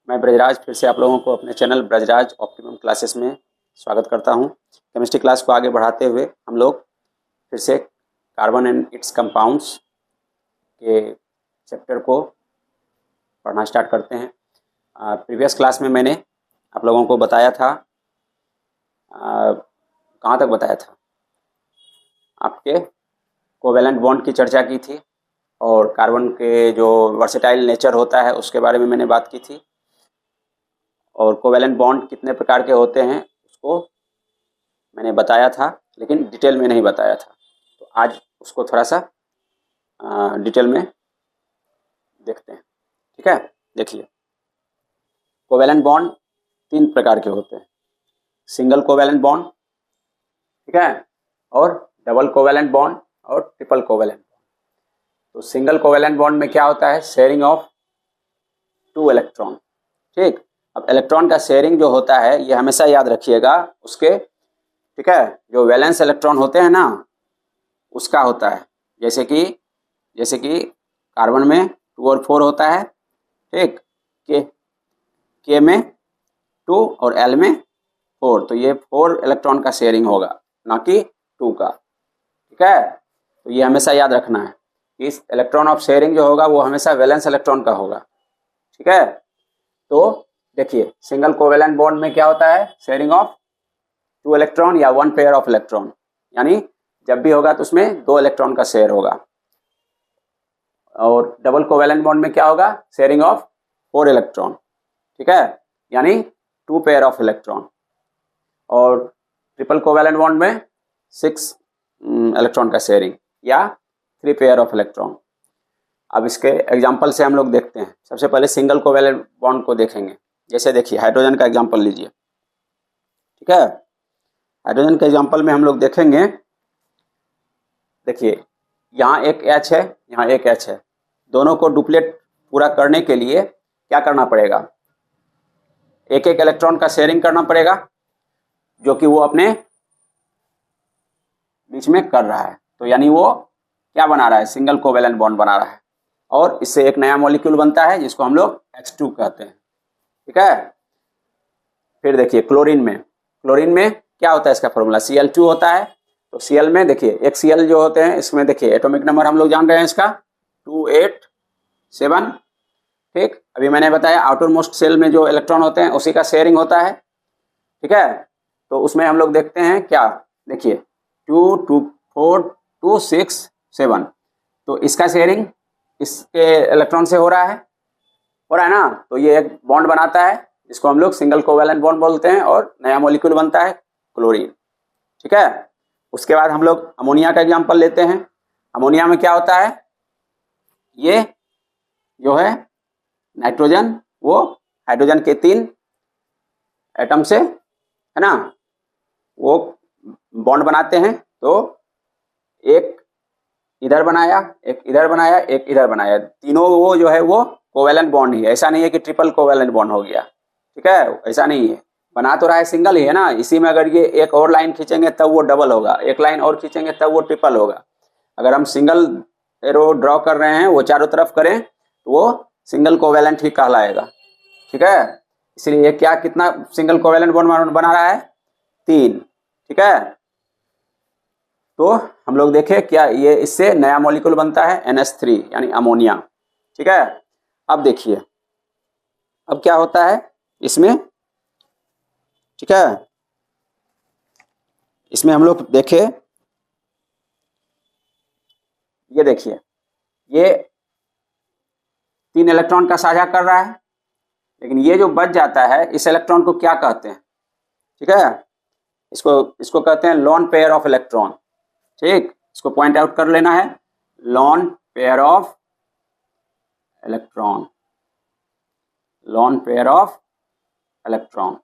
मैं ब्रजराज फिर से आप लोगों को अपने चैनल ब्रजराज ऑप्टिमम क्लासेस में स्वागत करता हूं। केमिस्ट्री क्लास को आगे बढ़ाते हुए हम लोग फिर से कार्बन एंड इट्स कंपाउंड्स के चैप्टर को पढ़ना स्टार्ट करते हैं। प्रीवियस क्लास में मैंने आप लोगों को बताया था, कहाँ तक बताया था, आपके कोवेलेंट बॉन्ड की चर्चा की थी और कार्बन के जो वर्सेटाइल नेचर होता है उसके बारे में मैंने बात की थी, और कोवेलेंट बॉन्ड कितने प्रकार के होते हैं उसको मैंने बताया था, लेकिन डिटेल में नहीं बताया था। तो आज उसको थोड़ा सा डिटेल में देखते हैं। ठीक है, देखिए कोवेलेंट बॉन्ड 3 प्रकार के होते हैं। सिंगल कोवेलेंट बॉन्ड, ठीक है, और डबल कोवेलेंट बॉन्ड और ट्रिपल कोवेलेंट बॉन्ड। तो सिंगल कोवेलेंट बॉन्ड में क्या होता है, शेयरिंग ऑफ 2 इलेक्ट्रॉन। ठीक, अब इलेक्ट्रॉन का शेयरिंग जो होता है ये हमेशा याद रखिएगा उसके, ठीक है, जो वैलेंस इलेक्ट्रॉन होते हैं ना उसका होता है। जैसे कि कार्बन में 2 और 4 होता है, ठीक, के में 2 और एल में 4, तो ये 4 इलेक्ट्रॉन का शेयरिंग होगा, ना कि 2 का। ठीक है, तो ये हमेशा याद रखना है कि इस इलेक्ट्रॉन ऑफ शेयरिंग जो होगा वो हमेशा वैलेंस इलेक्ट्रॉन का होगा। ठीक है, तो देखिए सिंगल कोवेलेंट बॉन्ड में क्या होता है, शेयरिंग ऑफ 2 इलेक्ट्रॉन या 1 पेयर ऑफ इलेक्ट्रॉन, यानी जब भी होगा तो उसमें 2 इलेक्ट्रॉन का शेयर होगा। और डबल कोवेलेंट बॉन्ड में क्या होगा, शेयरिंग ऑफ 4 इलेक्ट्रॉन, ठीक है, यानी 2 पेयर ऑफ इलेक्ट्रॉन। और ट्रिपल कोवेलेंट बॉन्ड में 6 इलेक्ट्रॉन का शेयरिंग या 3 पेयर ऑफ इलेक्ट्रॉन। अब इसके एग्जाम्पल से हम लोग देखते हैं। सबसे पहले सिंगल कोवेलेंट बॉन्ड को देखेंगे। जैसे देखिए हाइड्रोजन का एग्जाम्पल लीजिए, ठीक है, हाइड्रोजन के एग्जाम्पल में हम लोग देखेंगे, देखिए यहाँ एक H है, यहाँ एक H है, दोनों को डुप्लेट पूरा करने के लिए क्या करना पड़ेगा, एक एक इलेक्ट्रॉन का शेयरिंग करना पड़ेगा, जो कि वो अपने बीच में कर रहा है। तो यानी वो क्या बना रहा है, सिंगल कोवेलेंट बॉन्ड बना रहा है, और इससे एक नया मॉलिक्यूल बनता है जिसको हम लोग H2 कहते हैं। ठीक है, फिर देखिए क्लोरीन में क्या होता है, इसका फॉर्मूला Cl2 होता है। तो Cl में देखिए एक Cl जो होते हैं, इसमें देखिए एटॉमिक नंबर हम लोग जान रहे हैं इसका 287। ठीक, अभी मैंने बताया आउटर मोस्ट सेल में जो इलेक्ट्रॉन होते हैं उसी का शेयरिंग होता है। ठीक है, तो उसमें हम लोग देखते हैं क्या, देखिए 2 2 4 2 6 7, तो इसका शेयरिंग इसके इलेक्ट्रॉन से हो रहा है ना। तो ये एक बॉन्ड बनाता है जिसको हम लोग सिंगल कोवेलेंट बॉन्ड बोलते हैं, और नया मॉलिक्यूल बनता है क्लोरीन। ठीक है, उसके बाद हम लोग अमोनिया का एग्जांपल लेते हैं। अमोनिया में क्या होता है, ये जो है नाइट्रोजन वो हाइड्रोजन के 3 एटम से, है ना, वो बॉन्ड बनाते हैं। तो एक इधर बनाया, एक इधर बनाया, एक इधर बनाया, तीनों वो जो है वो कोवेलेंट बॉन्ड ही है। ऐसा नहीं है कि ट्रिपल कोवेलेंट बॉन्ड हो गया। ठीक है, ऐसा नहीं है, बना तो रहा है सिंगल ही है ना। इसी में अगर ये एक और लाइन खींचेंगे तब वो डबल होगा, एक लाइन और खींचेंगे तब वो ट्रिपल होगा। अगर हम सिंगल एरो ड्रॉ कर रहे हैं, वो चारों तरफ करें, तो वो सिंगल कोवेलेंट ही कहलाएगा। ठीक है, इसलिए ये क्या कितना सिंगल कोवेलेंट बॉन्ड बना रहा है, 3। ठीक है, तो हम लोग देखें क्या ये इससे नया मॉलिक्यूल बनता है NH3 यानी अमोनिया। ठीक है, अब देखिए अब क्या होता है इसमें। ठीक है, इसमें हम लोग देखें, ये देखिए ये 3 इलेक्ट्रॉन का साझा कर रहा है, लेकिन ये जो बच जाता है इस इलेक्ट्रॉन को क्या कहते हैं, ठीक है, इसको कहते हैं लोन पेयर ऑफ इलेक्ट्रॉन। ठीक, इसको पॉइंट आउट कर लेना है, lone pair of electron, lone pair of electron.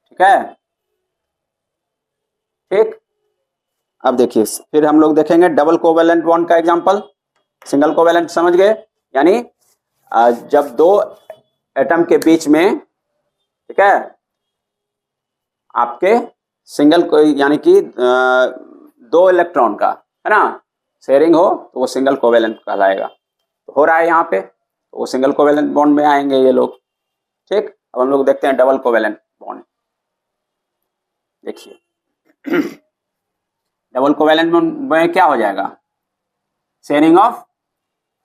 ठीक है, ठीक, अब देखिए फिर हम लोग देखेंगे डबल कोवेलेंट बॉन्ड का एग्जांपल। सिंगल कोवेलेंट समझ गए, यानी जब 2 एटम के बीच में, ठीक है, आपके सिंगल यानी कि 2 इलेक्ट्रॉन का, है ना, शेयरिंग हो तो वो सिंगल कोवेलेंट कहलाएगा। तो हो रहा है यहाँ पे, तो वो सिंगल कोवेलेंट बॉन्ड में आएंगे ये लोग। ठीक, अब हम लोग देखते हैं डबल कोवेलेंट बॉन्ड। देखिए डबल कोवेलेंट बॉन्ड में क्या हो जाएगा, शेयरिंग ऑफ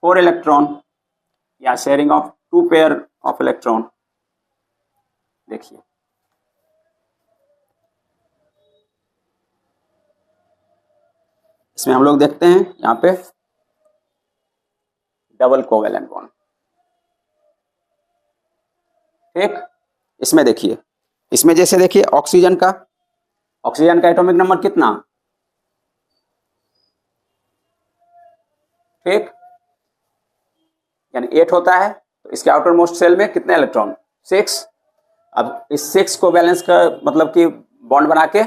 4 इलेक्ट्रॉन या sharing of 2 pair of electron. देखिए इसमें हम लोग देखते हैं यहाँ पे डबल कोवेलेंट बॉन्ड। ठीक, इसमें देखिए, इसमें जैसे देखिए ऑक्सीजन का एटॉमिक नंबर कितना, ठीक, यानी 8 होता है। तो इसके आउटर मोस्ट सेल में कितने इलेक्ट्रॉन, 6। अब इस 6 को बैलेंस कर मतलब कि बॉन्ड बना के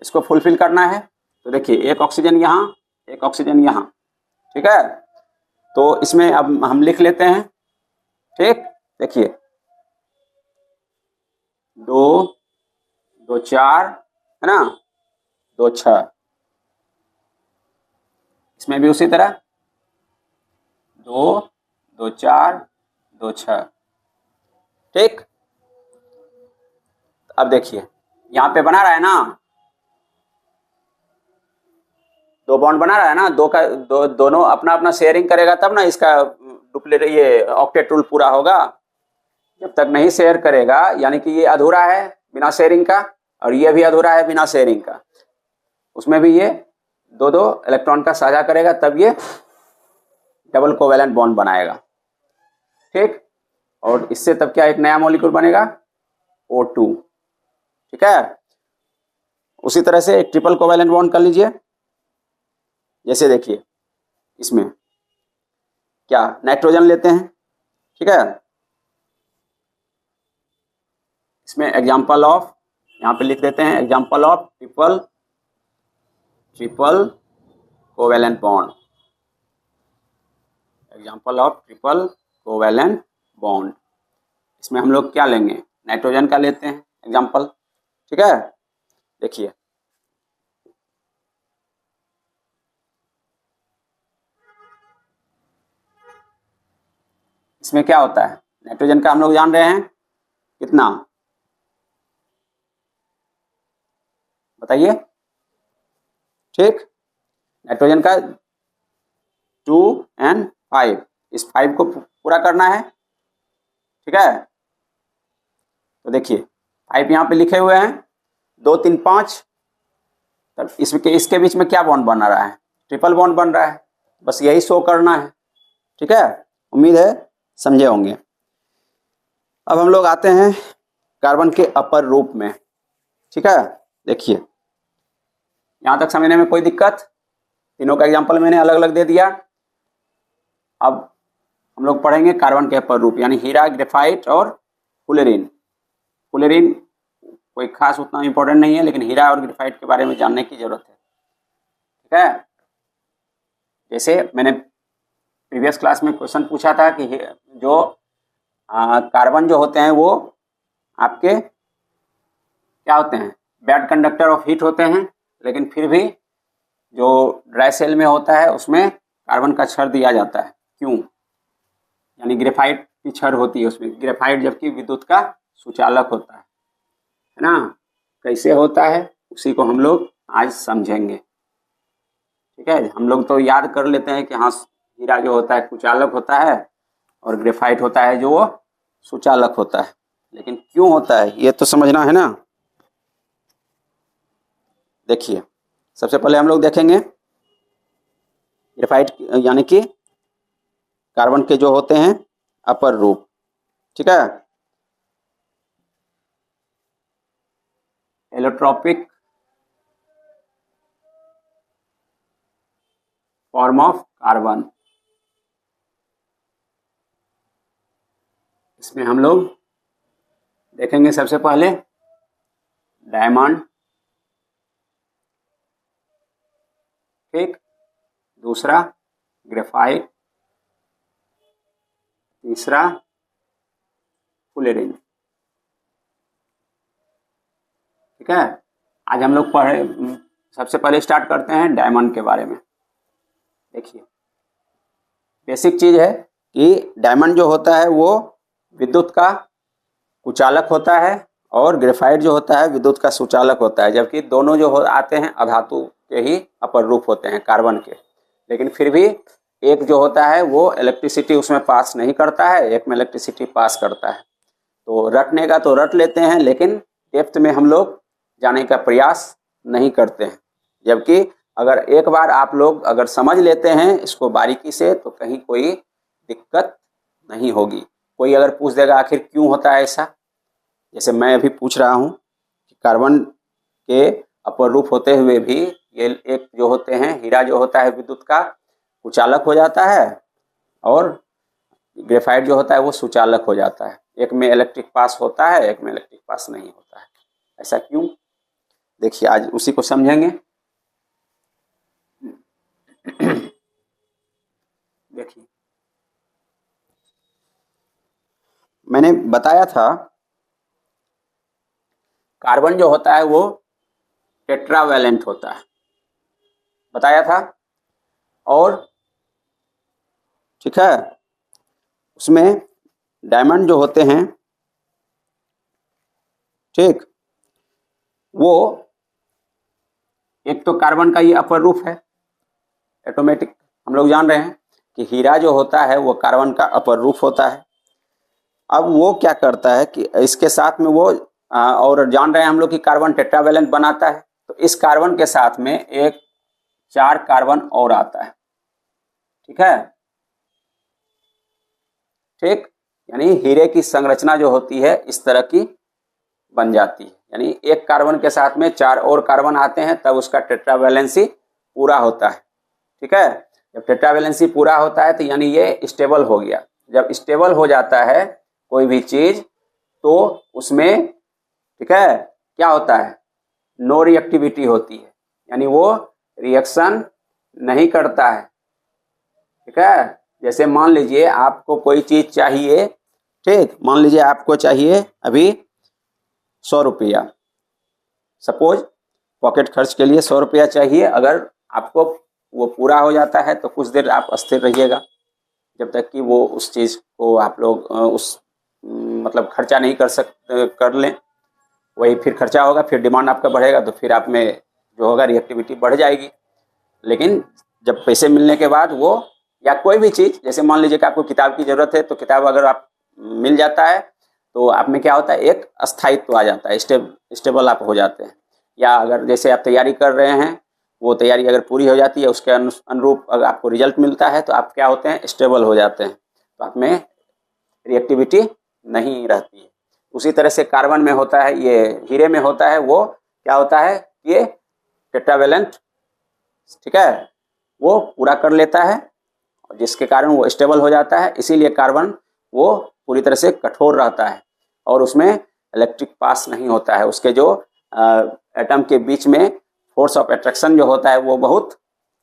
इसको फुलफिल करना है। तो देखिए एक ऑक्सीजन यहाँ, एक ऑक्सीजन यहाँ, ठीक है। तो इसमें अब हम लिख लेते हैं। ठीक, देखिए 2 2 4 है ना, 2 6। इसमें भी उसी तरह 2 2 4 2 6। ठीक, अब देखिए यहाँ पे बना रहा है ना, 2 बॉन्ड बना रहा है ना, दोनों अपना अपना शेयरिंग करेगा तब ना इसका डुप्लीकेट ये ऑक्टेट रूल पूरा होगा। जब तक नहीं शेयर करेगा यानी कि ये अधूरा है बिना शेयरिंग का, और ये भी अधूरा है बिना शेयरिंग का। उसमें भी ये 2 इलेक्ट्रॉन का साझा करेगा तब ये डबल कोवेलेंट बॉन्ड बनाएगा। ठीक, और इससे तब क्या एक नया मॉलिक्यूल बनेगा O2। ठीक है, उसी तरह से एक ट्रिपल कोवेलेंट बॉन्ड कर लीजिए। जैसे देखिए इसमें क्या नाइट्रोजन लेते हैं, ठीक है। इसमें एग्जाम्पल ऑफ, यहाँ पे लिख देते हैं example of triple covalent bond, example of triple covalent bond. इसमें हम लोग क्या लेंगे, नाइट्रोजन का लेते हैं एग्जाम्पल। ठीक है, देखिए इसमें क्या होता है, नाइट्रोजन का हम लोग जान रहे हैं कितना, बताइए। ठीक, नाइट्रोजन का 2 और 5, इस 5 को पूरा करना है। ठीक है, तो देखिए 5 यहाँ पे लिखे हुए हैं, 2 3 5। तब इसके बीच में क्या बॉन्ड बन रहा है, ट्रिपल बॉन्ड बन रहा है। बस यही शो करना है। ठीक है, उम्मीद है समझे होंगे। अब हम लोग आते हैं कार्बन के अपर रूप में। ठीक है, देखिए यहाँ तक समझने में कोई दिक्कत, तीनों का एग्जांपल मैंने अलग अलग दे दिया। अब हम लोग पढ़ेंगे कार्बन के अपर रूप, यानी हीरा, ग्रेफाइट और फुलेरिन। फुलेरिन कोई खास उतना इंपॉर्टेंट नहीं है, लेकिन हीरा और ग्रेफाइट के बारे में जानने की जरूरत है। ठीक है, जैसे मैंने प्रीवियस क्लास में क्वेश्चन पूछा था कि जो कार्बन जो होते हैं वो आपके क्या होते हैं, बैड कंडक्टर ऑफ हीट होते हैं, लेकिन फिर भी जो ड्राई सेल में होता है उसमें कार्बन का क्षय दिया जाता है। क्यों, यानी ग्रेफाइट की क्षय होती है उसमें। ग्रेफाइट जबकि विद्युत का सुचालक होता है ना। कैसे होता है उसी को हम लोग आज समझेंगे। ठीक है, हम लोग तो याद कर लेते हैं कि हाँ हीरा जो होता है कुचालक होता है और ग्रेफाइट होता है जो वो सुचालक होता है, लेकिन क्यों होता है ये तो समझना है ना। देखिए सबसे पहले हम लोग देखेंगे ग्रेफाइट यानी कि कार्बन के जो होते हैं अपर रूप। ठीक है, एलोट्रोपिक फॉर्म ऑफ कार्बन। इसमें हम लोग देखेंगे सबसे पहले डायमंड, ठीक, दूसरा ग्रेफाइट, तीसरा फुलेरिन। ठीक है, आज हम लोग पढ़े, सबसे पहले स्टार्ट करते हैं डायमंड के बारे में। देखिए बेसिक चीज है कि डायमंड जो होता है वो विद्युत का कुचालक होता है और ग्रेफाइट जो होता है विद्युत का सुचालक होता है, जबकि दोनों जो आते हैं अधातु के ही अपर रूप होते हैं, कार्बन के। लेकिन फिर भी एक जो होता है वो इलेक्ट्रिसिटी उसमें पास नहीं करता है, एक में इलेक्ट्रिसिटी पास करता है। तो रटने का तो रट लेते हैं, लेकिन डेप्थ में हम लोग जाने का प्रयास नहीं करते हैं। जबकि अगर एक बार आप लोग अगर समझ लेते हैं इसको बारीकी से तो कहीं कोई दिक्कत नहीं होगी। कोई अगर पूछ देगा आखिर क्यों होता है ऐसा, जैसे मैं अभी पूछ रहा हूँ कि कार्बन के अपर रूप होते हुए भी ये एक जो होते हैं हीरा जो होता है विद्युत का कुचालक हो जाता है और ग्रेफाइट जो होता है वो सुचालक हो जाता है। एक में इलेक्ट्रिक पास होता है, एक में इलेक्ट्रिक पास नहीं होता है। ऐसा क्यों, देखिए आज उसी को समझेंगे। देखिए मैंने बताया था कार्बन जो होता है वो टेट्रावैलेंट होता है, बताया था। और ठीक है, उसमें डायमंड जो होते हैं, ठीक, वो एक तो कार्बन का ये अपर रूप है, ऑटोमेटिक हम लोग जान रहे हैं कि हीरा जो होता है वो कार्बन का अपर रूप होता है। अब वो क्या करता है कि इसके साथ में वो और जान रहे हैं हम लोग कि कार्बन टेट्रावैलेंट बनाता है, तो इस कार्बन के साथ में एक 4 कार्बन और आता है, ठीक है, ठीक। यानी हीरे की संरचना जो होती है इस तरह की बन जाती है, यानी एक कार्बन के साथ में 4 और कार्बन आते हैं तब उसका टेट्रावैलेंसी पूरा होता है, ठीक है। जब टेट्रावैलेंसी पूरा होता है तो यानी ये स्टेबल हो गया। जब स्टेबल हो जाता है कोई भी चीज तो उसमें, ठीक है, क्या होता है, नो रिएक्टिविटी होती है, यानी वो रिएक्शन नहीं करता है, ठीक है। जैसे मान लीजिए आपको कोई चीज चाहिए, ठीक, मान लीजिए आपको चाहिए अभी 100 रुपया, सपोज पॉकेट खर्च के लिए 100 रुपया चाहिए। अगर आपको वो पूरा हो जाता है तो कुछ देर आप अस्थिर रहिएगा जब तक कि वो उस चीज़ को आप लोग उस मतलब खर्चा नहीं कर लें। वही फिर खर्चा होगा, फिर डिमांड आपका बढ़ेगा तो फिर आप में जो होगा रिएक्टिविटी बढ़ जाएगी। लेकिन जब पैसे मिलने के बाद वो, या कोई भी चीज़, जैसे मान लीजिए कि आपको किताब की ज़रूरत है तो किताब अगर आप मिल जाता है तो आप में क्या होता है, एक अस्थायित्व आ जाता है, स्टेबल आप हो जाते हैं। या अगर जैसे आप तैयारी कर रहे हैं, वो तैयारी अगर पूरी हो जाती है उसके अनुरूप अगर आपको रिजल्ट मिलता है तो आप क्या होते हैं, स्टेबल हो जाते हैं, तो आप में रिएक्टिविटी नहीं रहती है। उसी तरह से कार्बन में होता है, ये हीरे में होता है, वो क्या होता है, ये टेट्रावैलेंट, ठीक है, वो पूरा कर लेता है जिसके कारण वो स्टेबल हो जाता है। इसीलिए कार्बन वो पूरी तरह से कठोर रहता है और उसमें इलेक्ट्रिक पास नहीं होता है। उसके जो एटम के बीच में फोर्स ऑफ अट्रैक्शन जो होता है वो बहुत,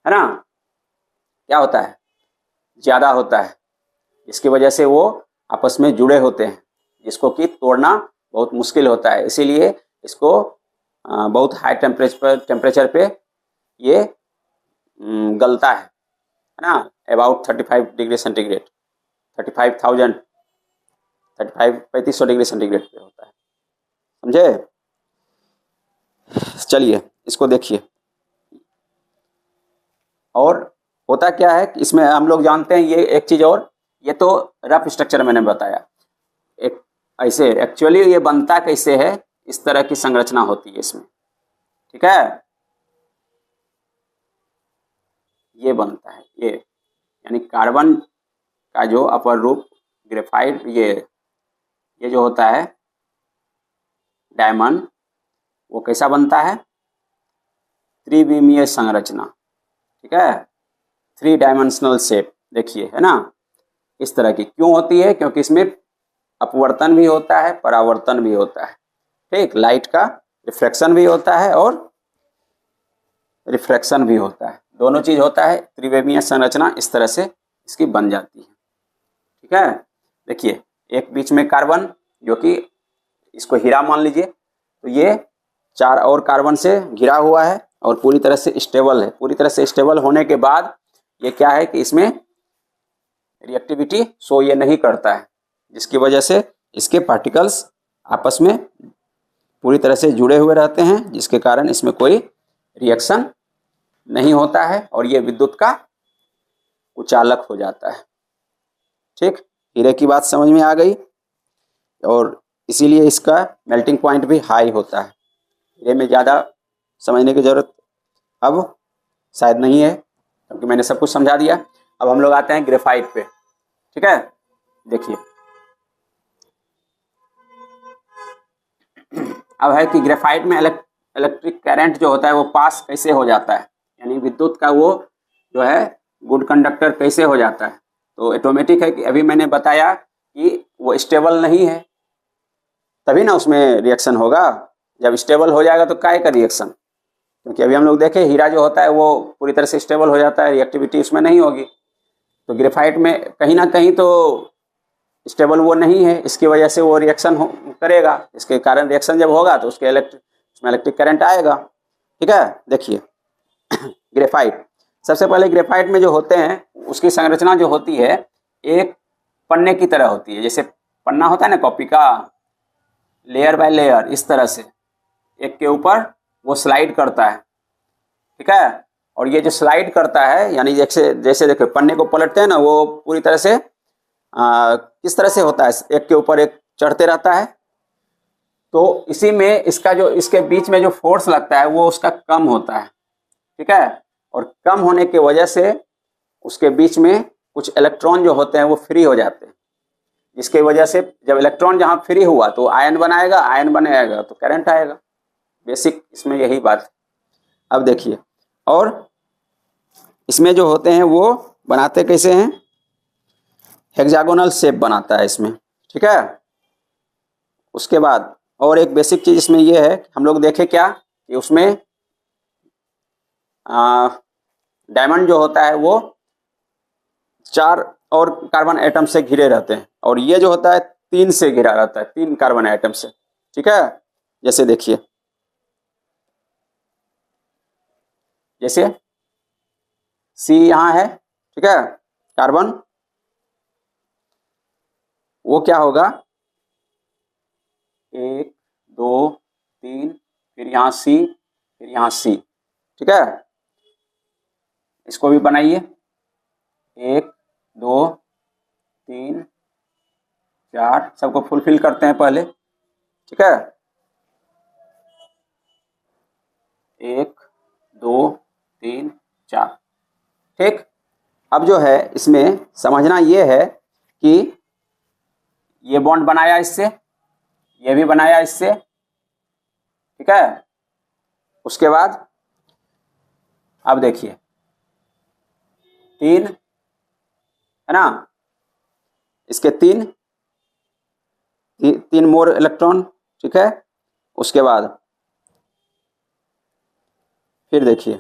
है ना, क्या होता है, ज़्यादा होता है, इसकी वजह से वो आपस में जुड़े होते हैं, जिसको कि तोड़ना बहुत मुश्किल होता है। इसीलिए इसको बहुत हाई टेम्परेचर पे ये गलता है ना, about 35 degree centigrade, 3500 degree centigrade पे होता है, समझे। चलिए इसको देखिए। और होता क्या है कि इसमें हम लोग जानते हैं, ये एक चीज़ और, ये तो रफ स्ट्रक्चर मैंने बताया, एक ऐसे एक्चुअली ये बनता कैसे है, इस तरह की संरचना होती है इसमें, ठीक है, ये बनता है ये, यानी कार्बन का जो अपर रूप ग्रेफाइट, ये जो होता है डायमंड, वो कैसा बनता है, त्रिविमीय संरचना, ठीक है, 3 डायमेंशनल शेप, देखिए, है ना, इस तरह की क्यों होती है, क्योंकि इसमें अपवर्तन भी होता है, परावर्तन भी होता है, ठीक, लाइट का रिफ्लेक्शन भी होता है और रिफ्रैक्शन भी होता है, दोनों चीज होता है। त्रिविमीय संरचना इस तरह से इसकी बन जाती है, ठीक है। देखिए एक बीच में कार्बन जो कि इसको हीरा मान लीजिए, तो ये 4 और कार्बन से घिरा हुआ है और पूरी तरह से स्टेबल है। पूरी तरह से स्टेबल होने के बाद ये क्या है कि इसमें रिएक्टिविटी शो ये नहीं करता है, जिसकी वजह से इसके पार्टिकल्स आपस में पूरी तरह से जुड़े हुए रहते हैं, जिसके कारण इसमें कोई रिएक्शन नहीं होता है और ये विद्युत का कुचालक हो जाता है। ठीक, हीरे की बात समझ में आ गई और इसीलिए इसका मेल्टिंग पॉइंट भी हाई होता है। हीरे में ज़्यादा समझने की ज़रूरत अब शायद नहीं है, क्योंकि मैंने सब कुछ समझा दिया। अब हम लोग आते हैं ग्रेफाइट पे। ठीक है, देखिए अब है कि ग्रेफाइट में इलेक्ट्रिक करंट जो होता है वो पास कैसे हो जाता है, यानी विद्युत का वो जो है गुड कंडक्टर कैसे हो जाता है। तो ऑटोमेटिक है कि अभी मैंने बताया कि वो स्टेबल नहीं है, तभी ना उसमें रिएक्शन होगा। जब स्टेबल हो जाएगा तो काय का रिएक्शन, क्योंकि अभी हम लोग देखें हीरा जो होता है वो पूरी तरह से स्टेबल हो जाता है, रिएक्टिविटी उसमें नहीं होगी। तो ग्रेफाइट में कहीं ना कहीं तो स्टेबल वो नहीं है, इसकी वजह से वो रिएक्शन करेगा। इसके कारण रिएक्शन जब होगा तो उसमें इलेक्ट्रिक करंट आएगा। ठीक है, देखिए ग्रेफाइट, सबसे पहले ग्रेफाइट में जो होते हैं उसकी संरचना जो होती है एक पन्ने की तरह होती है। जैसे पन्ना होता है ना कॉपी का, लेयर बाय लेयर, इस तरह से एक के ऊपर वो स्लाइड करता है। ठीक है, और ये जो स्लाइड करता है यानी जैसे जैसे देखो पन्ने को पलटते हैं ना, वो पूरी तरह से किस तरह से होता है, एक के ऊपर एक चढ़ते रहता है। तो इसी में इसका जो इसके बीच में जो फोर्स लगता है वो उसका कम होता है। ठीक है, और कम होने की वजह से उसके बीच में कुछ इलेक्ट्रॉन जो होते हैं वो फ्री हो जाते हैं, जिसकी वजह से जब इलेक्ट्रॉन जहाँ फ्री हुआ तो आयन बनाएगा, आयन बनाएगा तो करंट आएगा। बेसिक इसमें यही बात है। अब देखिए, और इसमें जो होते हैं वो बनाते कैसे हैं, हेक्सागोनल शेप बनाता है इसमें। ठीक है, उसके बाद और एक बेसिक चीज इसमें ये है, हम लोग देखें क्या कि उसमें डायमंड जो होता है वो 4 और कार्बन एटम से घिरे रहते हैं, और ये जो होता है 3 से घिरा रहता है, 3 कार्बन एटम से। ठीक है, जैसे देखिए, जैसे सी यहाँ है, ठीक है, कार्बन, वो क्या होगा 1 2 3, फिर यहाँ सी, फिर यहाँ सी। ठीक है, इसको भी बनाइए, 1 2 3 4, सबको फुलफिल करते हैं पहले। ठीक है, 1 2 3 4। ठीक, अब जो है इसमें समझना ये है कि ये बॉन्ड बनाया इससे, ये भी बनाया इससे। ठीक है, उसके बाद अब देखिए 3 है ना, इसके 3 मोर इलेक्ट्रॉन। ठीक है, उसके बाद फिर देखिए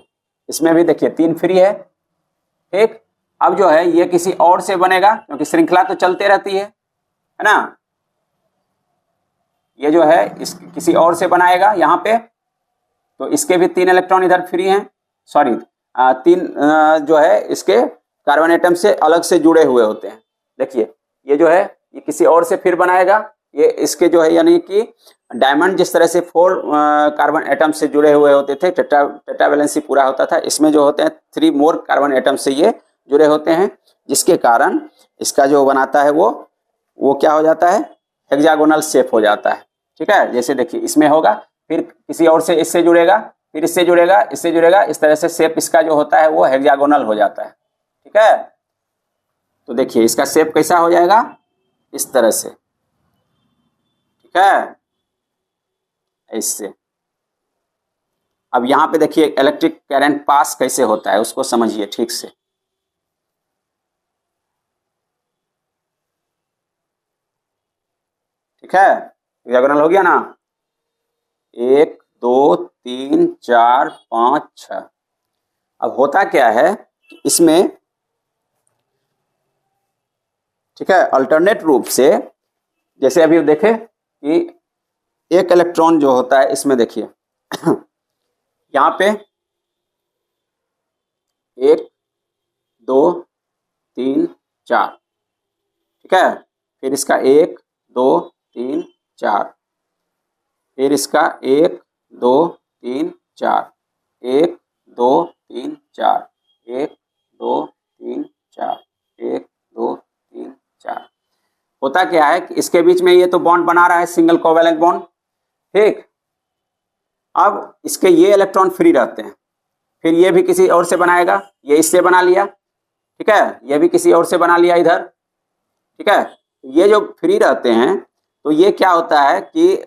इसमें भी देखिए 3 फ्री है। ठीक, अब जो है ये किसी और से बनेगा, क्योंकि श्रृंखला तो चलते रहती है ना। ये जो है इस किसी और से बनाएगा यहाँ पे, तो इसके भी 3 इलेक्ट्रॉन इधर फ्री हैं, सॉरी 3 जो है इसके कार्बन एटम से अलग से जुड़े हुए होते हैं। देखिए ये जो है ये किसी और से फिर बनाएगा, ये इसके जो है यानी कि डायमंड जिस तरह से 4 कार्बन एटम से जुड़े हुए होते थे, टेट्रा वैलेंसी पूरा होता था, इसमें जो होते हैं 3 मोर कार्बन एटम से ये जुड़े होते हैं, जिसके कारण इसका जो बनाता है वो क्या हो जाता है, हेक्सागोनल शेप हो जाता है। ठीक है, जैसे देखिए इसमें होगा, फिर किसी और से इससे जुड़ेगा, फिर इससे जुड़ेगा, इससे जुड़ेगा, इस तरह से शेप इसका जो होता है वो हेक्सागोनल हो जाता है। ठीक है, तो देखिए इसका शेप कैसा हो जाएगा, इस तरह से। ठीक है, इससे अब यहाँ पे देखिए इलेक्ट्रिक करंट पास कैसे होता है उसको समझिए ठीक से। ठीक है, हेक्सागोनल हो गया ना, 1 2 3 4 5 6। अब होता क्या है इसमें, ठीक है, अल्टरनेट रूप से जैसे अभी देखे कि एक इलेक्ट्रॉन जो होता है इसमें देखिए यहाँ पे 1 2 3 4, ठीक है। फिर इसका 1 2 3 4, फिर इसका 1 2 3 4, 1 2 3 4, 1 2 3 4, 1 2 3 4। होता क्या है कि इसके बीच में ये तो बॉन्ड बना रहा है, सिंगल कोवेलेंट बॉन्ड, ठीक। अब इसके ये इलेक्ट्रॉन फ्री रहते हैं, फिर ये भी किसी और से बनाएगा, ये इससे बना लिया, ठीक है, ये भी किसी और से बना लिया इधर, ठीक है। ये जो फ्री रहते हैं तो ये क्या होता है कि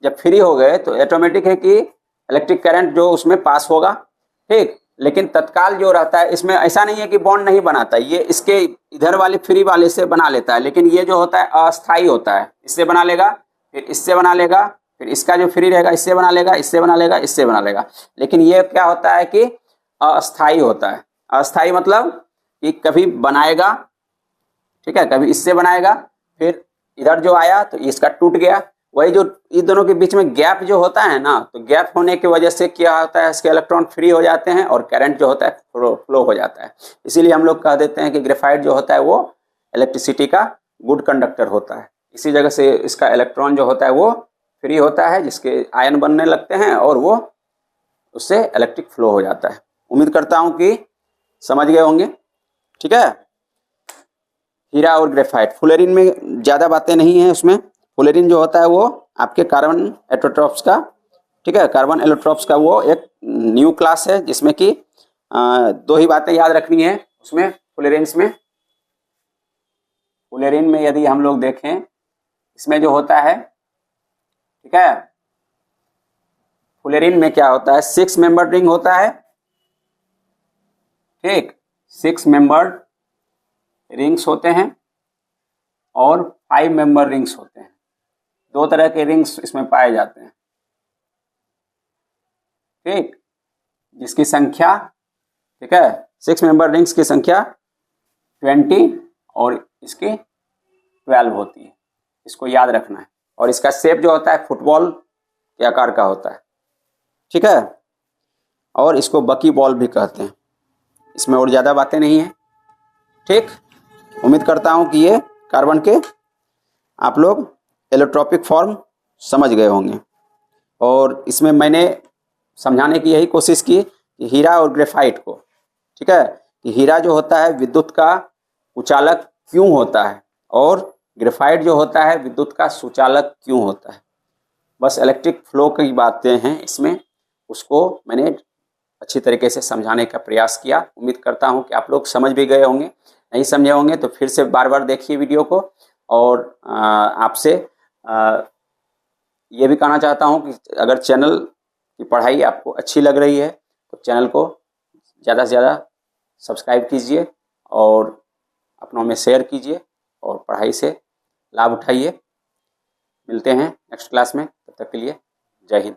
जब फ्री हो गए तो ऑटोमेटिक है कि इलेक्ट्रिक करंट जो उसमें पास होगा, ठीक। लेकिन तत्काल जो रहता है इसमें ऐसा नहीं है कि बॉन्ड नहीं बनाता, ये इसके इधर वाले फ्री वाले से बना लेता है, लेकिन ये जो होता है अस्थाई होता है, इससे बना लेगा, फिर इससे बना लेगा, फिर इसका जो फ्री रहेगा इससे बना लेगा, इससे बना लेगा, इससे बना लेगा। लेकिन ये क्या होता है कि अस्थाई होता है। अस्थाई मतलब कि कभी बनाएगा, ठीक है, कभी इससे बनाएगा, फिर इधर जो आया तो इसका टूट गया। वही जो इन दोनों के बीच में गैप जो होता है ना, तो गैप होने की वजह से क्या होता है, इसके इलेक्ट्रॉन फ्री हो जाते हैं और करंट जो होता है फ्लो हो जाता है। इसीलिए हम लोग कह देते हैं कि ग्रेफाइट जो होता है वो इलेक्ट्रिसिटी का गुड कंडक्टर होता है। इसी जगह से इसका इलेक्ट्रॉन जो होता है वो फ्री होता है, जिसके आयन बनने लगते हैं और वो उससे इलेक्ट्रिक फ्लो हो जाता है। उम्मीद करता हूं कि समझ गए होंगे, ठीक है। हीरा और ग्रेफाइट, फुलेरिन में ज़्यादा बातें नहीं है उसमें। फुलेरिन जो होता है वो आपके कार्बन एलोट्रोप्स का, ठीक है, कार्बन एलोट्रोप्स का वो एक न्यू क्लास है, जिसमें कि दो ही बातें याद रखनी है उसमें फुलेरिन्स में। फुलेरिन में यदि हम लोग देखें, इसमें जो होता है, ठीक है, फुलेरिन में क्या होता है, 6 मेंबर रिंग होता है, ठीक, 6 मेंबर रिंग्स होते हैं और 5 मेंबर रिंग्स होते हैं। 2 तरह के रिंग्स इसमें पाए जाते हैं, ठीक, जिसकी संख्या, ठीक है, 6 मेंबर रिंग्स की संख्या 20 और इसकी 12 होती है। इसको याद रखना है। और इसका शेप जो होता है फुटबॉल के आकार का होता है, ठीक है, और इसको बकी बॉल भी कहते हैं। इसमें और ज़्यादा बातें नहीं है, ठीक। उम्मीद करता हूं कि ये कार्बन के आप लोग एलोट्रोपिक फॉर्म समझ गए होंगे। और इसमें मैंने समझाने की यही कोशिश की कि हीरा और ग्रेफाइट को, ठीक है, कि हीरा जो होता है विद्युत का कुचालक क्यों होता है और ग्रेफाइट जो होता है विद्युत का सुचालक क्यों होता है। बस इलेक्ट्रिक फ्लो की बातें हैं इसमें, उसको मैंने अच्छी तरीके से समझाने का प्रयास किया। उम्मीद करता हूं कि आप लोग समझ भी गए होंगे। नहीं समझे होंगे तो फिर से बार बार देखिए वीडियो को। और आपसे ये भी कहना चाहता हूं कि अगर चैनल की पढ़ाई आपको अच्छी लग रही है तो चैनल को ज़्यादा से ज़्यादा सब्सक्राइब कीजिए और अपनों में शेयर कीजिए और पढ़ाई से लाभ उठाइए। मिलते हैं नेक्स्ट क्लास में, तब तक के लिए जय हिंद।